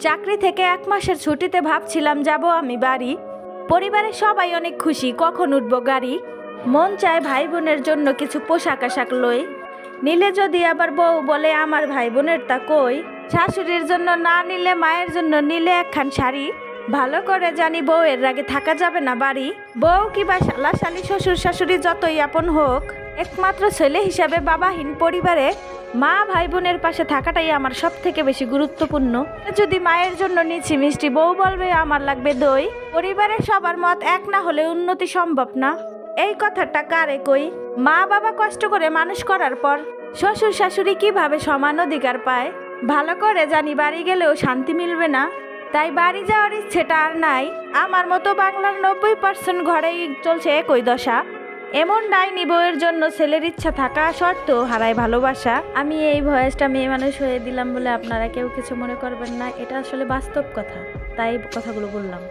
চাকরি থেকে 1 মাসের ছুটিতে ভাবছিলাম যাব আমি বাড়ি। পরিবারের সবাই অনেক খুশি, কখন উঠবো গাড়ি। মন চায় ভাই বোনের জন্য কিছু পোশাক আশাক লই। নিলে যদি আবার বউ বলে আমার ভাই বোনের তা কই। শাশুড়ির জন্য না নিলে মায়ের জন্য নিলে একখান শাড়ি। ভালো করে জানি বউয়ের রাগে থাকা যাবে না বাড়ি। বউ কিবা শালা শালি শ্বশুর শাশুড়ি যতই আপন হোক, একমাত্র ছেলে হিসাবে বাবাহীন পরিবারে মা ভাই বোনের পাশে থাকাটাই আমার সব থেকে বেশি গুরুত্বপূর্ণ। যদি মায়ের জন্য নিচ্ছি মিষ্টি, বউ বলবে আমার লাগবে দই। পরিবারের সবার মত এক না হলে উন্নতি সম্ভব না। এই কথাটা কারে কই? মা বাবা কষ্ট করে মানুষ করার পর শ্বশুর শাশুড়ি কিভাবে সমান অধিকার পায়? ভালো করে জানি বাড়ি গেলেও শান্তি মিলবে না। তাই বাড়ি যাওয়ার ইচ্ছেটা আর নাই। আমার মতো বাংলার 90% ঘরেই চলছে একই দশা। এমন ডাইনি বউয়ের জন্য ছেলের ইচ্ছা থাকা সত্ত্বেও হারায় ভালোবাসা। আমি এই ভয়েসটা মেয়ে মানুষ হয়ে দিলাম বলে আপনারা কেউ কিছু মনে করবেন না, এটা আসলে বাস্তব কথা, তাই কথাগুলো বললাম।